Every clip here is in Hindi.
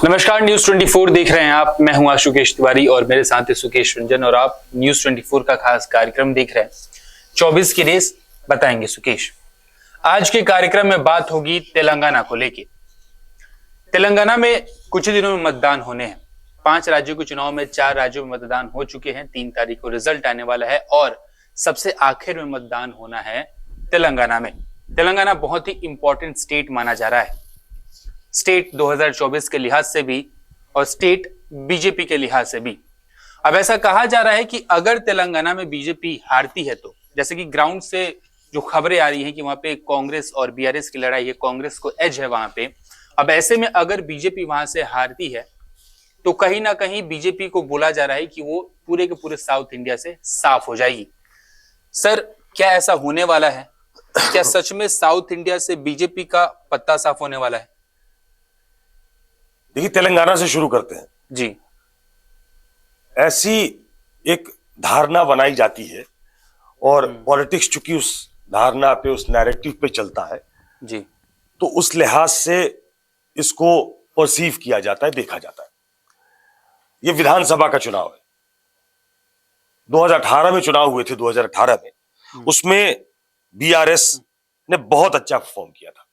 नमस्कार, न्यूज 24 देख रहे हैं आप। मैं हूं आशुकेश तिवारी और मेरे साथ है सुकेश रंजन और आप न्यूज 24 का खास कार्यक्रम देख रहे हैं 24 की रेस बताएंगे सुकेश। आज के कार्यक्रम में बात होगी तेलंगाना को लेके। तेलंगाना में कुछ ही दिनों में मतदान होने हैं। 5 राज्यों के चुनाव में 4 राज्यों में मतदान हो चुके हैं। 3 तारीख को रिजल्ट आने वाला है और सबसे आखिर में मतदान होना है तेलंगाना में। तेलंगाना बहुत ही इंपॉर्टेंट स्टेट माना जा रहा है, स्टेट 2024 के लिहाज से भी और स्टेट बीजेपी के लिहाज से भी। अब ऐसा कहा जा रहा है कि अगर तेलंगाना में बीजेपी हारती है तो, जैसे कि ग्राउंड से जो खबरें आ रही हैं कि वहां पे कांग्रेस और बीआरएस की लड़ाई है, कांग्रेस को एज है वहां पे। अब ऐसे में अगर बीजेपी वहां से हारती है तो कहीं ना कहीं बीजेपी को बोला जा रहा है कि वो पूरे के पूरे साउथ इंडिया से साफ हो जाएगी। सर, क्या ऐसा होने वाला है? क्या सच में साउथ इंडिया से बीजेपी का पत्ता साफ होने वाला है? देखिए, तेलंगाना से शुरू करते हैं जी। ऐसी एक धारणा बनाई जाती है और पॉलिटिक्स चूंकि उस धारणा पे, उस नैरेटिव पे चलता है जी, तो उस लिहाज से इसको परसीव किया जाता है, देखा जाता है। ये विधानसभा का चुनाव है। 2018 में चुनाव हुए थे, 2018 में उसमें बीआरएस ने बहुत अच्छा परफॉर्म किया था।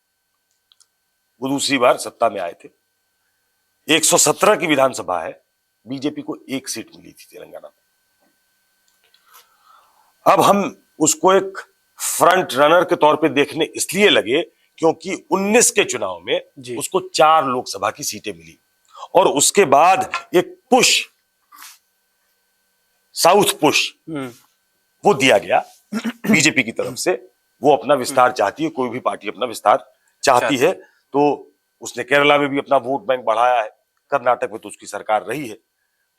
वो दूसरी बार सत्ता में आए थे। 117 की विधानसभा है, बीजेपी को 1 सीट मिली थी तेलंगाना में। अब हम उसको एक फ्रंट रनर के तौर पे देखने इसलिए लगे क्योंकि 19 के चुनाव में उसको 4 लोकसभा की सीटें मिली और उसके बाद एक पुश, साउथ पुश वो दिया गया बीजेपी की तरफ से। वो अपना विस्तार चाहती है, कोई भी पार्टी अपना विस्तार चाहती है, तो उसने केरला में भी अपना वोट बैंक बढ़ाया है, कर्नाटक में तो उसकी सरकार रही है,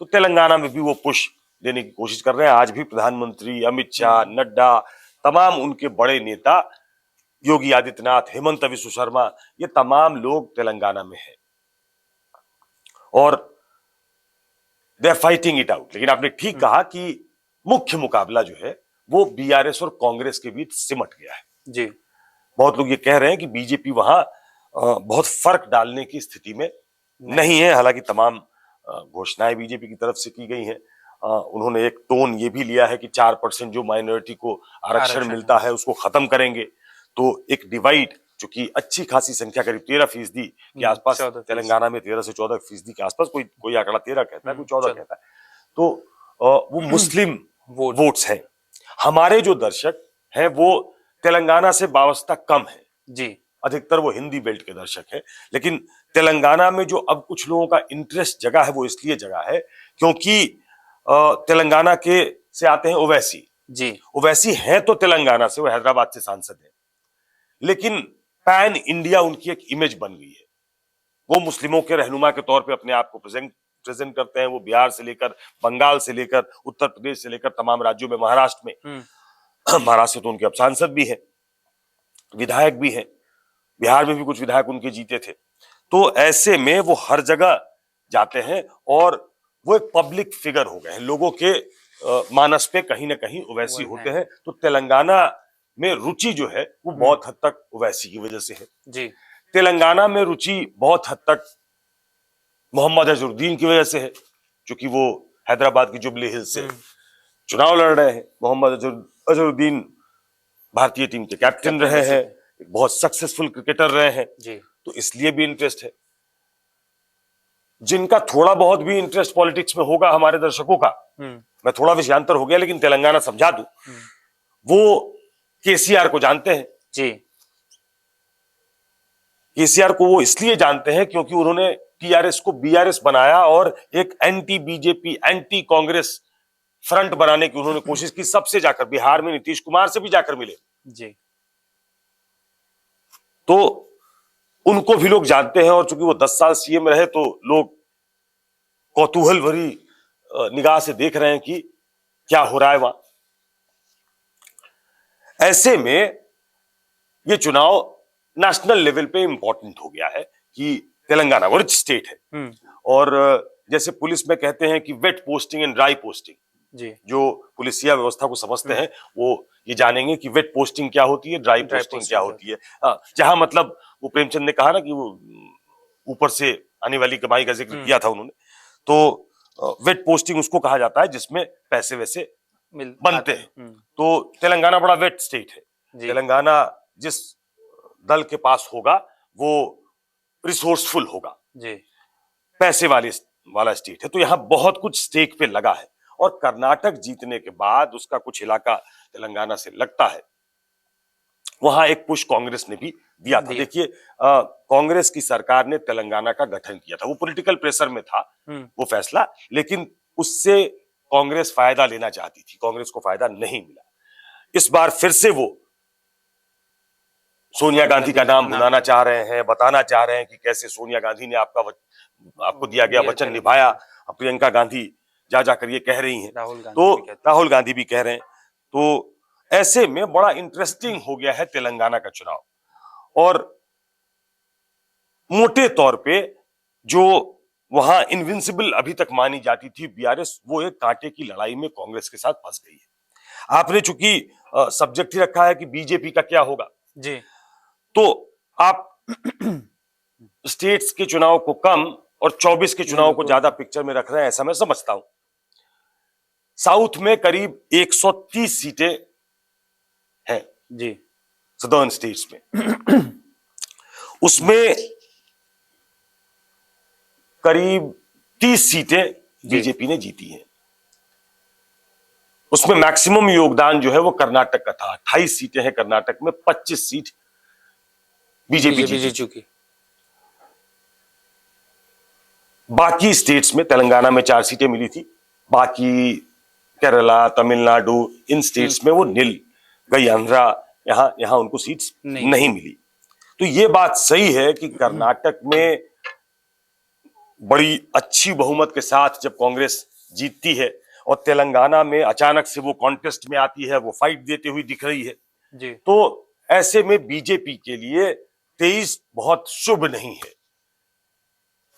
तो तेलंगाना में भी वो पुश देने की कोशिश कर रहे हैं। आज भी प्रधानमंत्री अमित शाह, नड्डा, तमाम उनके बड़े नेता, योगी आदित्यनाथ, हेमंत बिस्व शर्मा, ये तमाम लोग तेलंगाना में हैं और they are fighting it out. लेकिन आपने ठीक कहा कि मुख्य मुकाबला जो है वो बीआरएस और कांग्रेस के बीच सिमट गया है। जी। बहुत लोग ये कह रहे हैं कि बीजेपी वहां बहुत फर्क डालने की स्थिति में नहीं है। हालांकि तमाम घोषणाएं बीजेपी की तरफ से की गई हैं। उन्होंने एक टोन ये भी लिया है कि 4% जो माइनॉरिटी को आरक्षण मिलता है उसको खत्म करेंगे। तो एक डिवाइड, जो कि अच्छी खासी संख्या, करीब 13% के आसपास, तेलंगाना में 13 से 14% के आसपास, कोई आंकड़ा 13 कहता है, कोई 14 कहता है। तो वो मुस्लिम वोट्स हैं। हमारे जो दर्शक हैं वो तेलंगाना से वाबस्ता कम है जी, अधिकतर वो हिंदी बेल्ट के दर्शक हैं। लेकिन तेलंगाना में जो अब कुछ लोगों का इंटरेस्ट जगा है वो इसलिए जगा है क्योंकि तेलंगाना के से आते हैं ओवैसी जी। ओवैसी हैं तो तेलंगाना से, वो हैदराबाद से सांसद हैं, लेकिन पैन इंडिया उनकी एक इमेज बन गई है। वो मुस्लिमों के रहनुमा के तौर पे अपने आप को प्रेजेंट करते हैं। वो बिहार से लेकर, बंगाल से लेकर, उत्तर प्रदेश से लेकर तमाम राज्यों में, महाराष्ट्र में, महाराष्ट्र तो उनके अब सांसद भी हैं, विधायक भी हैं, बिहार में भी कुछ विधायक उनके जीते थे। तो ऐसे में वो हर जगह जाते हैं और वो एक पब्लिक फिगर हो गए हैं। लोगों के मानस पे कहीं ना कहीं ओवैसी होते हैं। तो तेलंगाना में रुचि जो है वो बहुत हद तक ओवैसी की वजह से है। जी। तेलंगाना में रुचि बहुत हद तक मोहम्मद अजहरुद्दीन की वजह से है, क्योंकि वो हैदराबाद की जुबली हिल्स से चुनाव लड़ रहे हैं। मोहम्मद अजहरुद्दीन भारतीय टीम के कैप्टन रहे हैं, बहुत सक्सेसफुल क्रिकेटर रहे हैं जी। तो इसलिए भी इंटरेस्ट है। जिनका थोड़ा बहुत भी इंटरेस्ट पॉलिटिक्स में होगा हमारे दर्शकों का, मैं थोड़ा विषयांतर हो गया लेकिन तेलंगाना समझा दूं, वो केसीआर को जानते हैं जी। केसीआर को वो इसलिए जानते हैं क्योंकि उन्होंने टीआरएस को बीआरएस बनाया और एक anti BJP, anti Congress front बनाने की उन्होंने कोशिश की। सबसे जाकर बिहार में नीतीश कुमार से भी जाकर मिले जी। तो उनको भी लोग जानते हैं और चूंकि वो 10 साल सीएम रहे तो लोग कौतूहल भरी निगाह से देख रहे हैं कि क्या हो रहा है वहां। ऐसे में ये चुनाव नेशनल लेवल पे इंपॉर्टेंट हो गया है कि तेलंगाना वो रिच स्टेट है और जैसे पुलिस में कहते हैं कि wet posting and dry posting, जो पुलिसिया व्यवस्था को समझते हैं वो ये जानेंगे कि वेट पोस्टिंग क्या होती है, ड्राई पोस्टिंग क्या होती है। जहां मतलब वो प्रेमचंद ने कहा ना कि वो ऊपर से आने वाली कमाई का जिक्र किया था उन्होंने। तो वेट पोस्टिंग उसको कहा जाता है जिसमें पैसे वैसे बनते हैं। तो तेलंगाना बड़ा वेट स्टेट है। तेलंगाना जिस दल के पास होगा वो रिसोर्सफुल होगा, पैसे वाला स्टेट है। तो यहां बहुत कुछ स्टेक पे लगा है और कर्नाटक जीतने के बाद उसका कुछ इलाका तेलंगाना से लगता है, वहां एक पुश कांग्रेस ने भी दिया था। देखिए कांग्रेस की सरकार ने तेलंगाना का गठन किया था, वो पॉलिटिकल प्रेशर में था वो फैसला, लेकिन उससे कांग्रेस फायदा लेना चाहती थी, कांग्रेस को फायदा नहीं मिला। इस बार फिर से वो सोनिया गांधी का नाम बुलाना चाह रहे हैं, बताना चाह रहे हैं कि कैसे सोनिया गांधी ने आपको दिया गया वचन निभाया। प्रियंका गांधी जा कर ये कह रही हैं, तो राहुल गांधी भी कह रहे हैं। तो ऐसे में बड़ा इंटरेस्टिंग हो गया है तेलंगाना का चुनाव। और मोटे तौर पे जो वहां इनविंसिबल अभी तक मानी जाती थी बीआरएस, वो एक कांटे की लड़ाई में कांग्रेस के साथ फंस गई है। आपने चूंकि सब्जेक्ट ही रखा है कि बीजेपी का क्या होगा जी, तो आप स्टेट्स के चुनाव को कम और 24 के चुनाव को ज्यादा पिक्चर में रख रहे हैं, ऐसा मैं समझता हूं। साउथ में करीब 130 सीटें हैं जी, सदर्न स्टेट्स में। उसमें करीब 30 सीटें बीजेपी ने जीती हैं। उसमें मैक्सिमम योगदान जो है वो कर्नाटक का था, 28 सीटें हैं कर्नाटक में, 25 सीट बीजेपी जीत चुकी। बाकी स्टेट्स में तेलंगाना में 4 सीटें मिली थी, बाकी केरला, तमिलनाडु, इन स्टेट्स में वो नील गई। आंध्रा, यहां उनको सीट्स नहीं मिली। तो ये बात सही है कि कर्नाटक में बड़ी अच्छी बहुमत के साथ जब कांग्रेस जीतती है और तेलंगाना में अचानक से वो कॉन्टेस्ट में आती है, वो फाइट देते हुए दिख रही है जी। तो ऐसे में बीजेपी के लिए 23 बहुत शुभ नहीं है।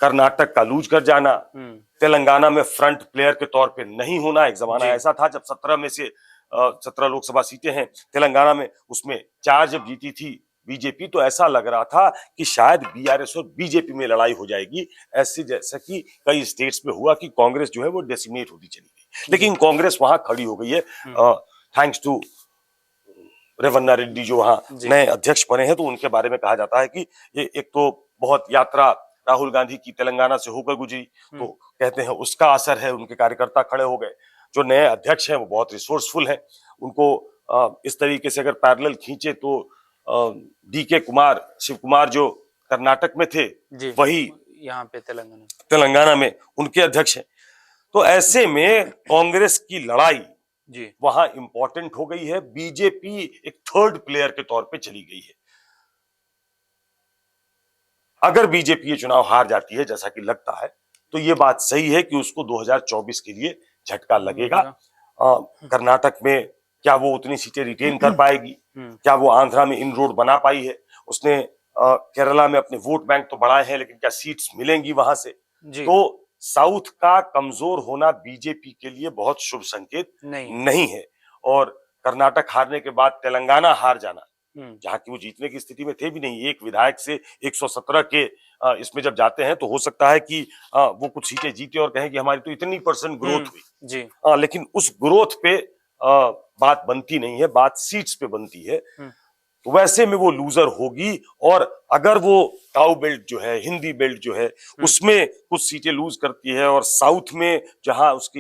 कर्नाटक का लूज कर जाना, तेलंगाना में फ्रंट प्लेयर के तौर पे नहीं होना। एक जमाना ऐसा था जब 17 में से 17 लोकसभा सीटें हैं तेलंगाना में, उसमें 4 जब जीती थी बीजेपी, तो ऐसा लग रहा था कि शायद बीआरएस और बीजेपी में लड़ाई हो जाएगी, ऐसे जैसा कि कई स्टेट्स में हुआ कि कांग्रेस जो है वो डेसिमेट होती चली गई। लेकिन कांग्रेस वहां खड़ी हो गई है, थैंक्स टू रेवन्ना रेड्डी जो वहां नए अध्यक्ष बने हैं। तो उनके बारे में कहा जाता है कि ये एक तो बहुत यात्रा राहुल गांधी की तेलंगाना से होकर गुजरी, तो कहते हैं उसका असर है, उनके कार्यकर्ता खड़े हो गए। जो नए अध्यक्ष हैं वो बहुत रिसोर्सफुल हैं, उनको इस तरीके से अगर पैरेलल खींचे तो डीके कुमार, शिव कुमार जो कर्नाटक में थे वही यहाँ पे तेलंगाना में उनके अध्यक्ष हैं। तो ऐसे में कांग्रेस की लड़ाई जी वहां इंपॉर्टेंट हो गई है, बीजेपी एक थर्ड प्लेयर के तौर पे चली गई है। अगर बीजेपी ये चुनाव हार जाती है जैसा कि लगता है, तो ये बात सही है कि उसको 2024 के लिए झटका लगेगा। कर्नाटक में क्या वो उतनी सीटें रिटेन कर पाएगी, क्या वो आंध्रा में इनरोड बना पाई है, उसने केरला में अपने वोट बैंक तो बढ़ाए हैं, लेकिन क्या सीट्स मिलेंगी वहां से? तो साउथ का कमजोर होना बीजेपी के लिए बहुत शुभ संकेत नहीं है। और कर्नाटक हारने के बाद तेलंगाना हार जाना, जहां की वो जीतने की स्थिति में थे भी नहीं, एक विधायक से 117 के इसमें जब जाते हैं तो हो सकता है कि वो कुछ सीटें जीते और कहें कि हमारी तो इतनी % ग्रोथ हुई जी। लेकिन उस ग्रोथ पे बात बनती नहीं है, बात सीट्स पे बनती है। तो वैसे में वो लूजर होगी। और अगर वो काउ बेल्ट जो है, हिंदी बेल्ट जो है, उसमें कुछ सीटें लूज करती है और साउथ में जहां उसका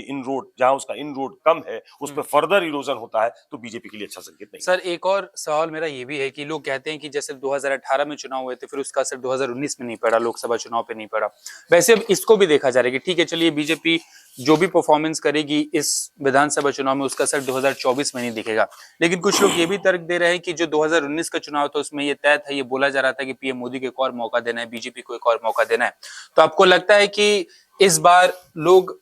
इनरोड कम है उसमें फर्दर इरोजन होता है, तो बीजेपी के लिए अच्छा संकेत नहीं। सर एक और सवाल मेरा ये भी है कि लोग कहते हैं कि जैसे 2018 में चुनाव हुए थे, फिर उसका असर 2019 में नहीं पड़ा, लोकसभा चुनाव पे नहीं पड़ा। वैसे अब इसको भी देखा जा रहा है कि ठीक है, चलिए बीजेपी जो भी परफॉर्मेंस करेगी इस विधानसभा चुनाव में उसका असर 2024 में नहीं दिखेगा। लेकिन कुछ लोग ये भी तर्क दे रहे हैं कि जो 2019 का चुनाव था उसमें ये तय था, ये बोला जा रहा था कि पीएम मोदी को एक और मौका देना है, बीजेपी को एक और मौका देना है। तो आपको लगता है कि इस बार लोग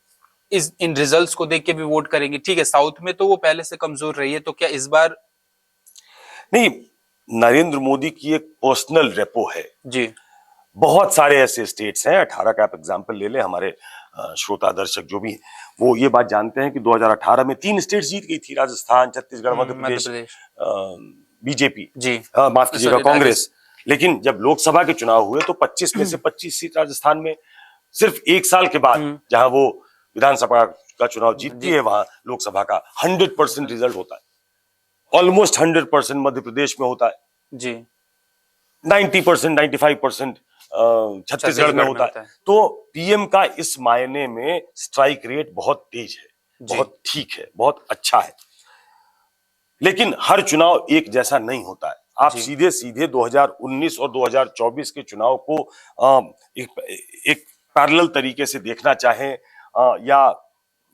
इन रिजल्ट्स को देख के भी वोट करेंगे? ठीक है, साउथ में तो वो पहले से कमजोर रही है, तो क्या इस बार? नहीं, नरेंद्र मोदी की एक पर्सनल रेपो है जी। बहुत सारे ऐसे स्टेट्स हैं, 18 का आप एग्जाम्पल ले लें, हमारे श्रोता दर्शक जो भी वो ये बात जानते हैं कि 2018 में 3 स्टेट्स जीत गई थी, राजस्थान, छत्तीसगढ़, मध्य प्रदेश, बीजेपी जी, माफ कीजिएगा, कांग्रेस। लेकिन जब लोकसभा के चुनाव हुए तो 25 में से 25 सीट राजस्थान में सिर्फ एक साल के बाद जहां वो विधानसभा का चुनाव जीतती है, वहां लोकसभा का 100% रिजल्ट होता है, ऑलमोस्ट 100% मध्य प्रदेश में होता है जी, 90%, 95% छत्तीसगढ़ में होता है। तो पीएम का इस मायने में स्ट्राइक रेट बहुत तेज है, बहुत ठीक है, बहुत अच्छा है। लेकिन हर चुनाव एक जैसा नहीं होता है। आप सीधे सीधे 2019 और 2024 के चुनाव को एक पैरेलल तरीके से देखना चाहें, या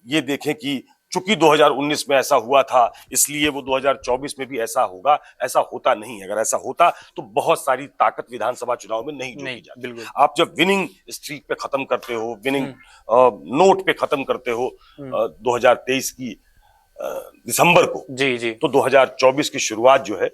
ये देखें कि चूंकि 2019 में ऐसा हुआ था इसलिए वो 2024 में भी ऐसा होगा, ऐसा होता नहीं है। अगर ऐसा होता तो बहुत सारी ताकत विधानसभा चुनाव में नहीं जोड़ी जाती। आप जब विनिंग स्ट्रीक पे खत्म करते हो, विनिंग नोट पे खत्म करते हो 2023 की दिसंबर को, जी, तो 2024 की शुरुआत जो है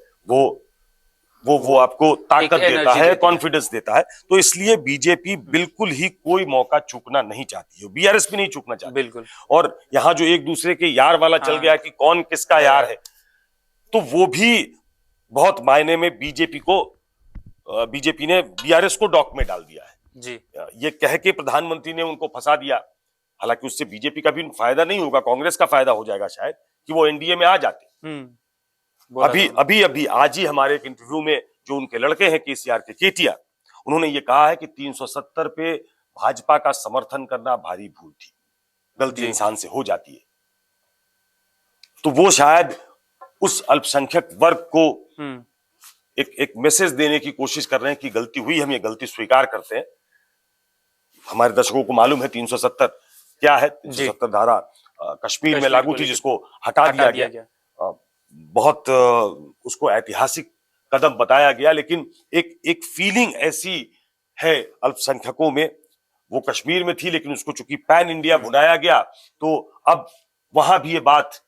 वो आपको ताकत देता है, कॉन्फिडेंस देता है। तो इसलिए बीजेपी बिल्कुल ही कोई मौका चूकना नहीं चाहती है, बीआरएस भी नहीं चूकना चाहती। बिल्कुल। और यहाँ जो एक दूसरे के यार वाला चल गया कि कौन किसका यार है, तो वो भी बहुत मायने में बीजेपी ने बीआरएस को डॉक में डाल दिया है जी। ये कह के प्रधानमंत्री ने उनको फंसा दिया, हालांकि उससे बीजेपी का भी फायदा नहीं होगा, कांग्रेस का फायदा हो जाएगा शायद कि वो एनडीए में आ जाते। अभी आज ही हमारे एक इंटरव्यू में जो उनके लड़के हैं केसीआर के, केटीआर, उन्होंने ये कहा है कि 370 पे भाजपा का समर्थन करना भारी भूल थी, गलती इंसान से हो जाती है। तो वो शायद उस अल्पसंख्यक वर्ग को एक मैसेज देने की कोशिश कर रहे हैं कि गलती हुई, हम ये गलती स्वीकार करते हैं। हमारे दर्शकों को मालूम है 370 क्या है। 370 धारा कश्मीर में लागू थी, जिसको हटा दिया गया। बहुत उसको ऐतिहासिक कदम बताया गया, लेकिन एक फीलिंग ऐसी है अल्पसंख्यकों में, वो कश्मीर में थी लेकिन उसको चूंकि पैन इंडिया बुलाया गया, तो अब वहां भी ये बात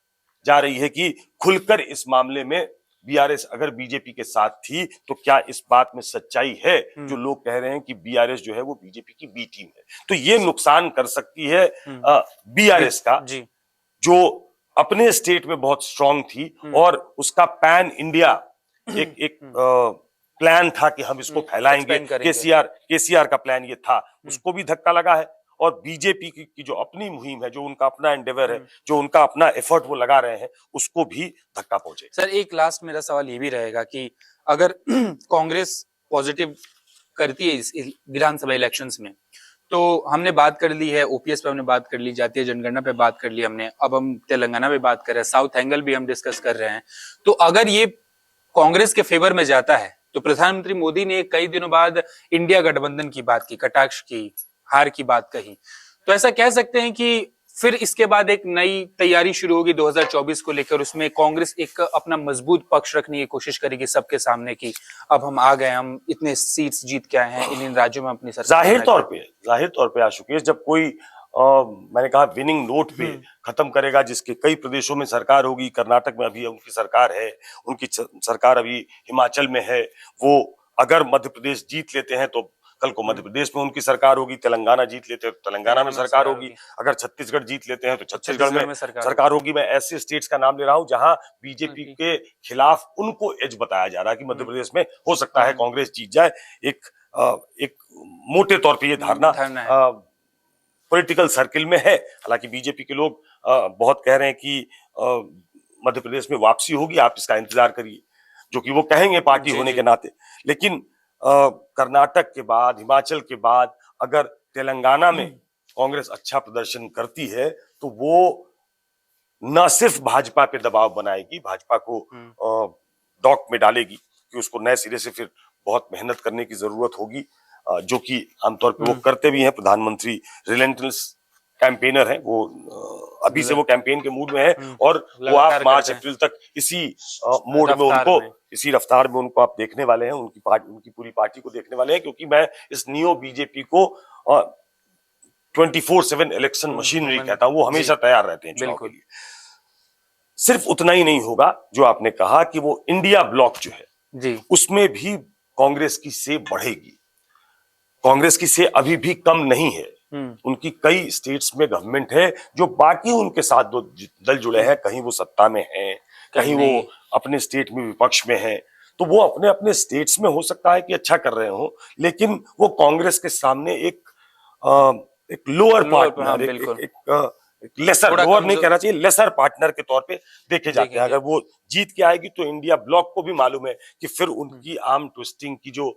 जा रही है कि खुलकर इस मामले में बीआरएस अगर बीजेपी के साथ थी तो क्या इस बात में सच्चाई है जो लोग कह रहे हैं कि बीआरएस जो है वो बीजेपी की बी टीम है। तो ये नुकसान कर सकती है बीआरएस का, जो अपने स्टेट में बहुत स्ट्रांग थी और उसका पैन इंडिया एक प्लान था कि हम इसको फैलाएंगे। केसीआर का प्लान ये था, उसको भी धक्का लगा है। और बीजेपी की जो अपनी मुहिम है, जो उनका अपना एंडेवर है, जो उनका अपना एफर्ट वो लगा रहे हैं, उसको भी धक्का पहुंचे। सर, एक लास्ट मेरा सवाल ये भी रहेगा कि अगर कांग्रेस पॉजिटिव करती है इस विधानसभा इलेक्शंस में, तो हमने बात कर ली है, ओपीएस पे हमने बात कर ली, जातीय जनगणना पे बात कर ली हमने, अब हम तेलंगाना पे बात कर रहे हैं, साउथ एंगल भी हम डिस्कस कर रहे हैं। तो अगर ये कांग्रेस के फेवर में जाता है तो प्रधानमंत्री मोदी ने कई दिनों बाद इंडिया गठबंधन की बात की, कटाक्ष की, हार की बात कही, तो ऐसा कह सकते हैं कि फिर इसके बाद एक नई तैयारी शुरू होगी 2024 को लेकर, उसमें कांग्रेस एक अपना मजबूत पक्ष रखने की कोशिश करेगी सबके सामने की अब हम आ गए, हम इतने सीट्स जीत के आए हैं, इन राज्यों में अपनी सरकार। जाहिर तौर पे आशुकेश, जब कोई मैंने कहा विनिंग नोट पे खत्म करेगा, जिसके कई प्रदेशों में सरकार होगी, कर्नाटक में अभी उनकी सरकार है, उनकी सरकार अभी हिमाचल में है, वो अगर मध्य प्रदेश जीत लेते हैं तो कल को मध्य प्रदेश में उनकी सरकार होगी, तेलंगाना जीत लेते हैं तो तेलंगाना में सरकार होगी, अगर छत्तीसगढ़ जीत लेते हैं तो छत्तीसगढ़ में सरकार होगी। मैं ऐसे स्टेट्स का नाम ले रहा हूं जहां बीजेपी के खिलाफ उनको एज बताया जा रहा है कि मध्य प्रदेश में हो सकता है कांग्रेस जीत जाए। एक मोटे तौर पर यह धारणा पॉलिटिकल सर्किल में है। हालांकि बीजेपी के लोग बहुत कह रहे हैं कि मध्य प्रदेश में वापसी होगी, आप इसका इंतजार करिए, जो कि वो कहेंगे पार्टी होने के नाते। लेकिन कर्नाटक के बाद, हिमाचल के बाद अगर तेलंगाना में कांग्रेस अच्छा प्रदर्शन करती है तो वो न सिर्फ भाजपा पे दबाव बनाएगी, भाजपा को डॉक में डालेगी कि उसको नए सिरे से फिर बहुत मेहनत करने की जरूरत होगी, जो कि आमतौर पे वो करते भी हैं। प्रधानमंत्री रिलेंटलेस कैंपेनर है, वो अभी से वो कैंपेन के मूड में है और वो आप मार्च अप्रैल तक इसी मोड में उनको, इसी रफ्तार में उनको आप देखने वाले हैं, उनकी पूरी पार्टी को देखने वाले हैं। क्योंकि मैं इस नियो बीजेपी को 24/7 इलेक्शन मशीनरी कहता हूं, वो हमेशा तैयार रहते हैं चुनाव के लिए। सिर्फ उतना ही नहीं होगा, जो आपने कहा कि वो इंडिया ब्लॉक जो है जी, उसमें भी कांग्रेस की से बढ़ेगी। कांग्रेस की से अभी भी कम नहीं है, उनकी कई स्टेट्स में गवर्नमेंट है, जो बाकी उनके साथ दो दल जुड़े हैं, कहीं वो सत्ता में हैं, कहीं वो अपने स्टेट में विपक्ष में हैं। तो वो अपने अपने स्टेट्स में हो सकता है कि अच्छा कर रहे हो, लेकिन वो कांग्रेस के सामने एक एक लोअर हाँ, पार्टनर, बिल्कुल। एक लेसर, थोड़ा लोअर नहीं कमजोर। कहना चाहिए, लेसर पार्टनर के तौर पे देखे जाते हैं। देखेंगे। अगर वो जीत के आएगी तो इंडिया ब्लॉक को भी मालूम है कि फिर उनकी आर्म ट्विस्टिंग की जो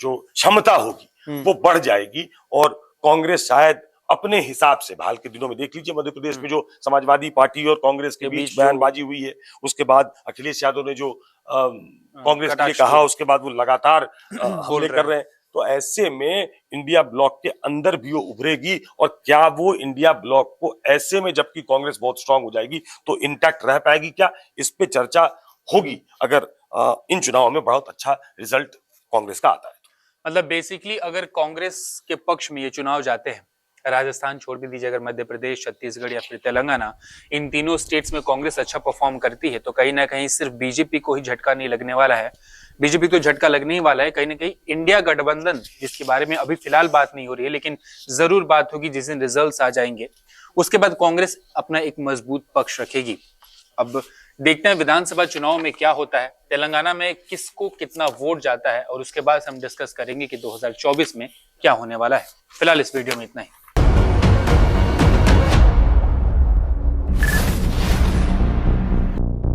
क्षमता होगी वो बढ़ जाएगी, और कांग्रेस शायद अपने हिसाब से, हाल के दिनों में देख लीजिए मध्य प्रदेश में जो समाजवादी पार्टी और कांग्रेस के बीच बयानबाजी हुई है, उसके बाद अखिलेश यादव ने जो कांग्रेस के लिए कटाक्ष कहा, किए। उसके बाद वो लगातार बोल हमले रहे कर हैं। रहे हैं। तो ऐसे में इंडिया ब्लॉक के अंदर भी वो उभरेगी, और क्या वो इंडिया ब्लॉक को ऐसे में, जबकि कांग्रेस बहुत स्ट्रांग हो जाएगी, तो इंटैक्ट रह पाएगी क्या, इस पे चर्चा होगी अगर इन चुनावों में बहुत अच्छा रिजल्ट कांग्रेस का आता है। मतलब बेसिकली अगर कांग्रेस के पक्ष में ये चुनाव जाते हैं, राजस्थान छोड़ भी दीजिए, अगर मध्य प्रदेश, छत्तीसगढ़ या फिर तेलंगाना, इन तीनों स्टेट्स में कांग्रेस अच्छा परफॉर्म करती है, तो कहीं ना कहीं सिर्फ बीजेपी को ही झटका नहीं लगने वाला है। बीजेपी तो झटका लगने ही वाला है, कहीं ना कहीं इंडिया गठबंधन, जिसके बारे में अभी फिलहाल बात नहीं हो रही है, लेकिन जरूर बात होगी जिस दिन रिजल्ट्स आ जाएंगे, उसके बाद कांग्रेस अपना एक मजबूत पक्ष रखेगी। अब देखते हैं विधानसभा चुनाव में क्या होता है, तेलंगाना में किसको कितना वोट जाता है, और उसके बाद हम डिस्कस करेंगे कि 2024 में क्या होने वाला है। फिलहाल इस वीडियो में इतना ही।